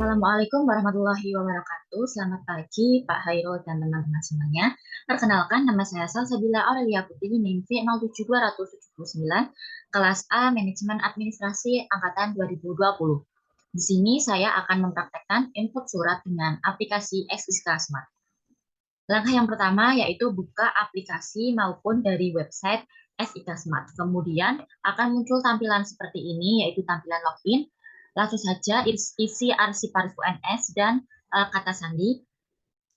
Assalamualaikum warahmatullahi wabarakatuh. Selamat pagi, Pak Hairul dan teman-teman semuanya. Perkenalkan, nama saya Salsabila Aurelia Putri, NIM V07279, kelas A, Manajemen Administrasi, Angkatan 2020. Di sini saya akan mempraktekkan input surat dengan aplikasi SIK Smart. Langkah yang pertama yaitu buka aplikasi maupun dari website SIK Smart. Kemudian akan muncul tampilan seperti ini, yaitu tampilan login. Langsung saja isi arsip UNS dan kata sandi.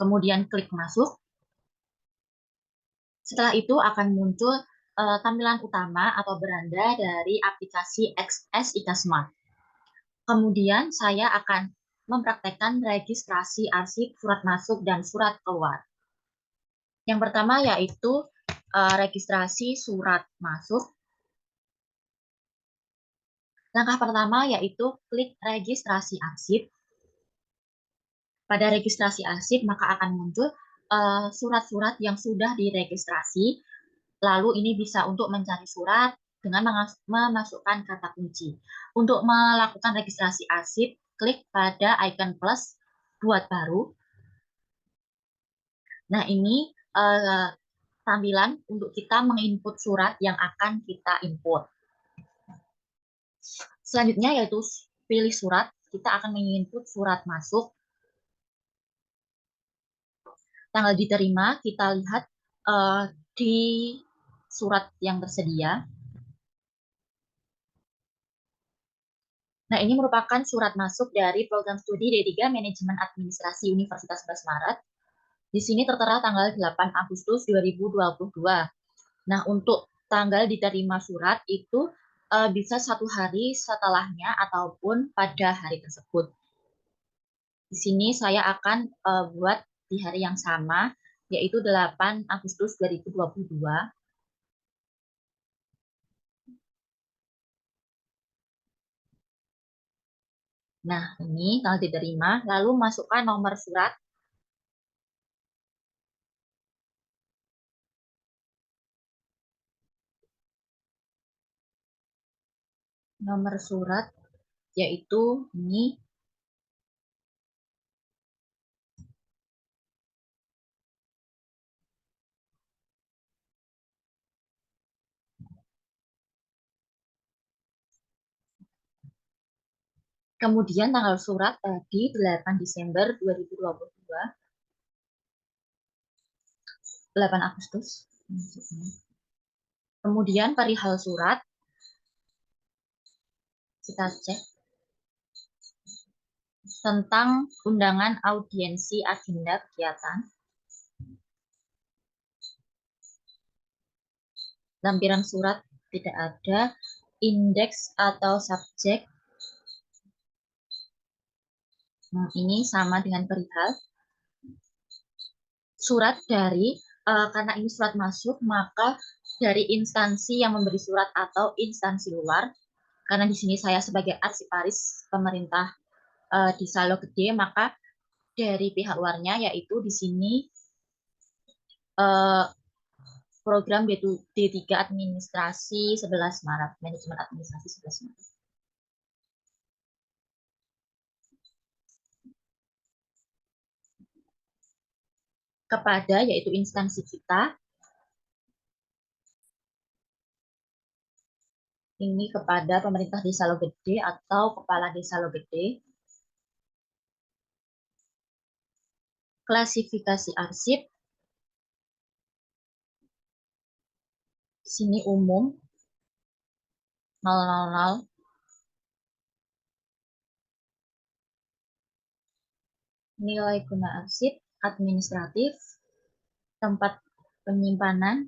Kemudian klik masuk. Setelah itu akan muncul tampilan utama atau beranda dari aplikasi SIK Smart. Kemudian saya akan mempraktekkan registrasi arsip, surat masuk, dan surat keluar. Yang pertama yaitu registrasi surat masuk. Langkah pertama yaitu klik registrasi arsip. Pada registrasi arsip maka akan muncul surat-surat yang sudah diregistrasi. Lalu ini bisa untuk mencari surat dengan memasukkan kata kunci. Untuk melakukan registrasi arsip, klik pada icon plus buat baru. Nah, ini tampilan untuk kita menginput surat yang akan kita input. Selanjutnya yaitu pilih surat. Kita akan menginput surat masuk. Tanggal diterima kita lihat di surat yang tersedia. Nah, ini merupakan surat masuk dari program studi D3 Manajemen Administrasi Universitas 11 Maret. Di sini tertera tanggal 8 Agustus 2022. Nah, untuk tanggal diterima surat itu bisa 1 hari setelahnya ataupun pada hari tersebut. Di sini saya akan buat di hari yang sama, yaitu 8 Agustus 2022. Nah, ini tanggal diterima, lalu masukkan nomor surat. Nomor surat yaitu ini. Kemudian tanggal surat tadi 8 Desember 2022. 8 Agustus. Kemudian perihal surat kita cek tentang undangan audiensi agenda kegiatan. Lampiran surat tidak ada, indeks atau subjek. Nah, ini sama dengan perihal. Surat dari, karena ini surat masuk, maka dari instansi yang memberi surat atau instansi luar. Karena di sini saya sebagai arsiparis pemerintah di Salo Gede, maka dari pihak luarnya yaitu di sini program D3 Administrasi 11 Maret, Manajemen Administrasi 11 Maret. Kepada yaitu instansi kita, ini kepada pemerintah Desa Logede atau kepala Desa Logede. Klasifikasi arsip, sini umum 000. Nilai guna arsip administratif, tempat penyimpanan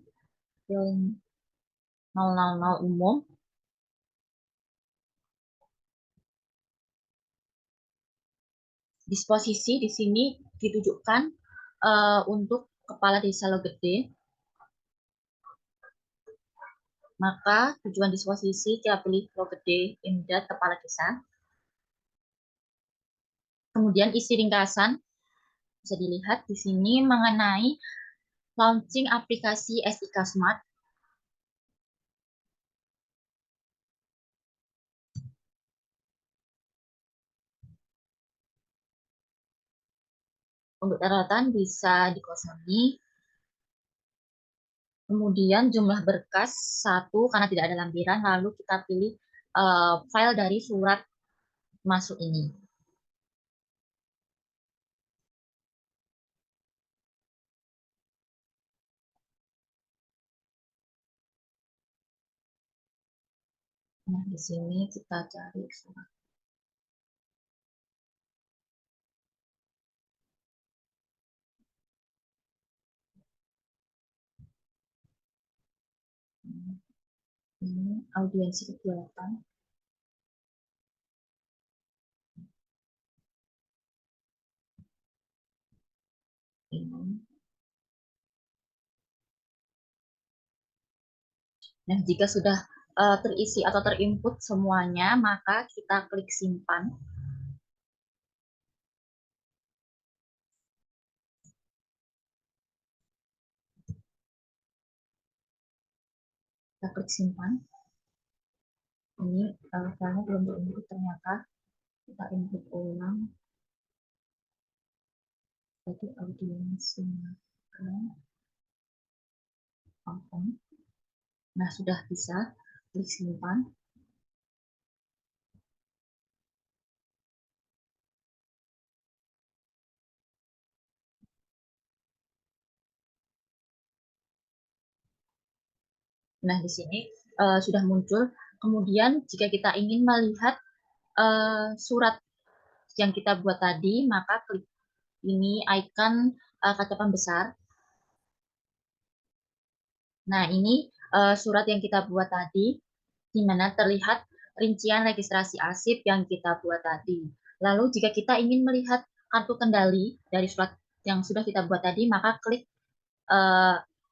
000 umum. Disposisi di sini ditujukan untuk kepala Desa Logede. Maka tujuan disposisi kita pilih Logede Imdat Kepala Desa. Kemudian isi ringkasan bisa dilihat di sini mengenai launching aplikasi SIK Smart. Untuk daratan bisa dikosongi. Kemudian jumlah berkas 1 karena tidak ada lampiran, lalu kita pilih file dari surat masuk ini. Nah, di sini kita cari surat. Ini audiensi kegiatan. Ini. Nah, jika sudah terisi atau terinput semuanya, maka kita klik simpan. Kita klik simpan. Ini filenya belum diinput ternyata. Kita input ulang. Jadi audiensi open. Nah, sudah bisa. Klik simpan. Nah, di sini sudah muncul. Kemudian, jika kita ingin melihat surat yang kita buat tadi, maka klik ini icon kaca pembesar. Nah, ini surat yang kita buat tadi, di mana terlihat rincian registrasi arsip yang kita buat tadi. Lalu, jika kita ingin melihat kartu kendali dari surat yang sudah kita buat tadi, maka klik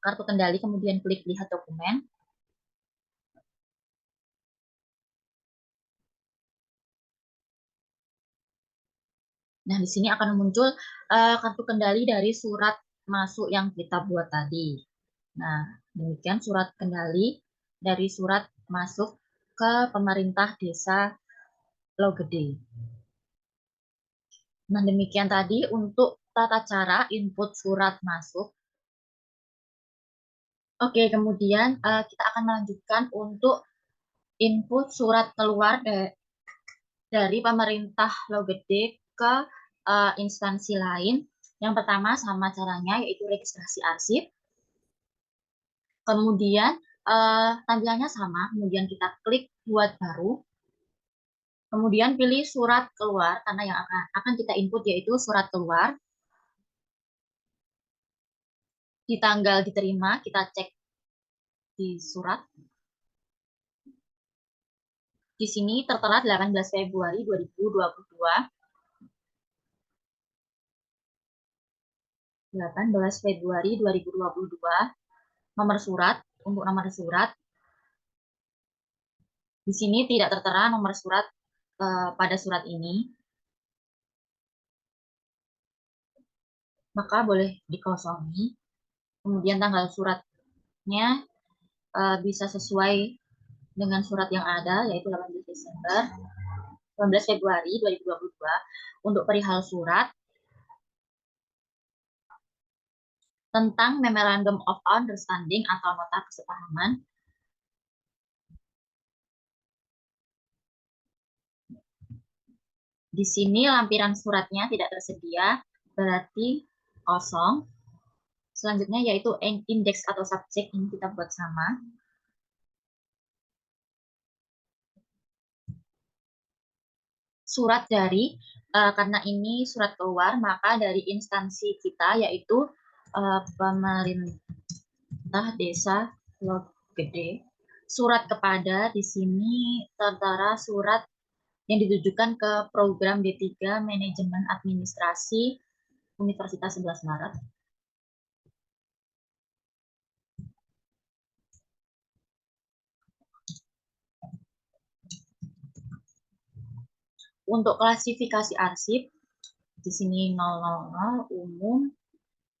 kartu kendali, kemudian klik lihat dokumen. Nah, di sini akan muncul kartu kendali dari surat masuk yang kita buat tadi. Nah, demikian surat kendali dari surat masuk ke pemerintah desa Logede. Nah, demikian tadi untuk tata cara input surat masuk. Oke, kemudian kita akan melanjutkan untuk input surat keluar dari pemerintah Logede ke instansi lain. Yang pertama sama caranya, yaitu registrasi arsip. Kemudian tampilannya sama, kemudian kita klik buat baru. Kemudian pilih surat keluar, karena yang akan kita input yaitu surat keluar. Di tanggal diterima, kita cek di surat. Di sini tertera 18 Februari 2022. 18 Februari 2022. Nomor surat, untuk nomor surat. Di sini tidak tertera nomor surat pada surat ini. Maka boleh dikosongi. Kemudian tanggal suratnya bisa sesuai dengan surat yang ada, yaitu 18 Februari 2022. Untuk perihal surat tentang Memorandum of Understanding atau nota kesepahaman, di sini lampiran suratnya tidak tersedia, berarti kosong. Selanjutnya yaitu indeks atau subjek, ini kita buat sama. Surat dari, karena ini surat keluar, maka dari instansi kita yaitu pemerintah desa Logede. Surat kepada, di sini tertera surat yang ditujukan ke program D3 Manajemen Administrasi Universitas 11 Maret. Untuk klasifikasi arsip, di sini 000 umum,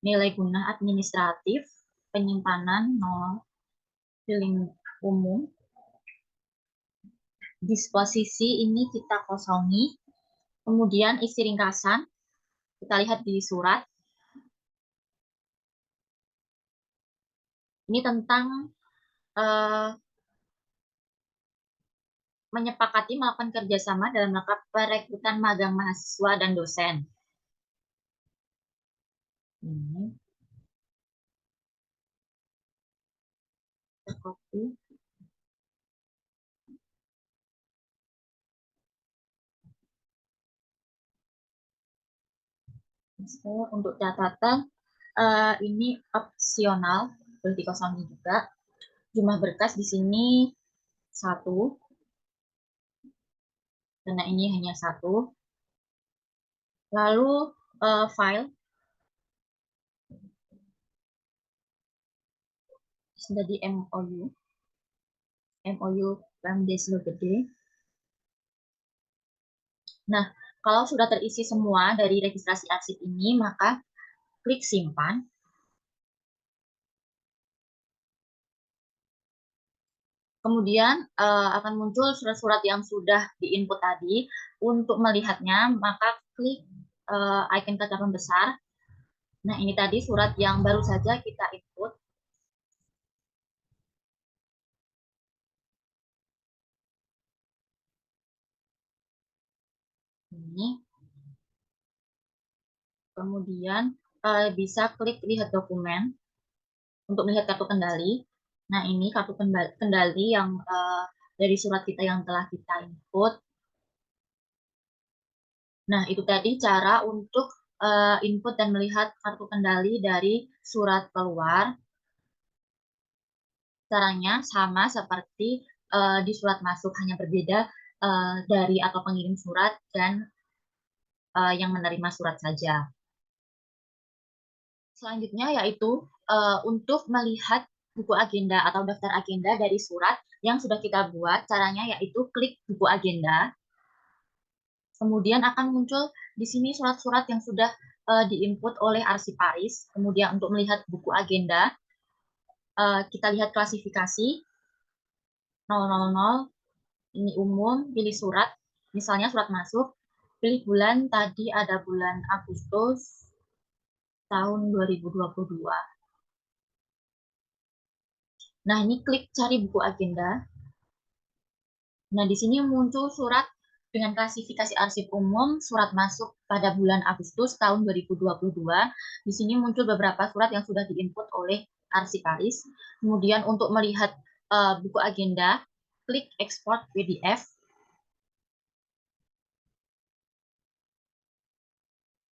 nilai guna administratif, penyimpanan 0, filing umum. Disposisi ini kita kosongi. Kemudian isi ringkasan, kita lihat di surat. Ini tentang uh, menyepakati melakukan kerjasama dalam rangka perekrutan magang mahasiswa dan dosen. Ini copy. Untuk catatan, ini opsional, boleh dikosongi juga. Jumlah berkas di sini 1, karena ini hanya 1. Lalu file sudah di MOU PMDes Gede. Nah, kalau sudah terisi semua dari registrasi arsip ini, maka klik simpan. Kemudian akan muncul surat-surat yang sudah diinput tadi. Untuk melihatnya, maka klik icon kaca pembesar. Nah, ini tadi surat yang baru saja kita input. Ini. Kemudian bisa klik lihat dokumen untuk melihat kartu kendali. Nah, ini kartu kendali yang dari surat kita yang telah kita input. Nah, itu tadi cara untuk input dan melihat kartu kendali dari surat keluar. Caranya sama seperti di surat masuk, hanya berbeda dari atau pengirim surat dan yang menerima surat saja. Selanjutnya yaitu untuk melihat buku agenda atau daftar agenda dari surat yang sudah kita buat. Caranya yaitu klik buku agenda. Kemudian akan muncul di sini surat-surat yang sudah diinput oleh arsiparis. Kemudian untuk melihat buku agenda, kita lihat klasifikasi 000, ini umum, pilih surat, misalnya surat masuk, pilih bulan, tadi ada bulan Agustus tahun 2022. Nah, ini klik cari buku agenda. Nah, di sini muncul surat dengan klasifikasi arsip umum, surat masuk pada bulan Agustus tahun 2022. Di sini muncul beberapa surat yang sudah diinput oleh arsiparis. Kemudian untuk melihat buku agenda, klik export PDF.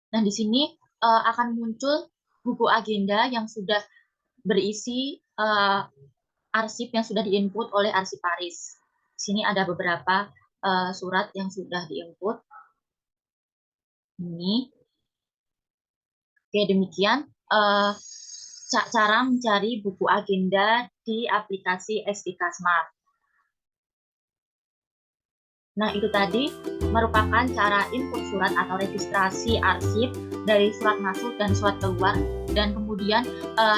Nah, di sini akan muncul buku agenda yang sudah berisi arsip yang sudah diinput oleh arsiparis. Di sini ada beberapa surat yang sudah diinput. Ini. Oke, demikian cara mencari buku agenda di aplikasi STK Smart. Nah, itu tadi merupakan cara input surat atau registrasi arsip dari surat masuk dan surat keluar, dan kemudian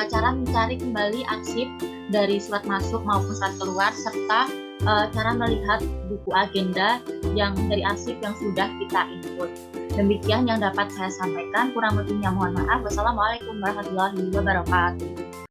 cara mencari kembali arsip dari surat masuk maupun surat keluar, serta cara melihat buku agenda yang dari arsip yang sudah kita input. Demikian yang dapat saya sampaikan, kurang lebihnya mohon maaf. Wassalamualaikum warahmatullahi wabarakatuh.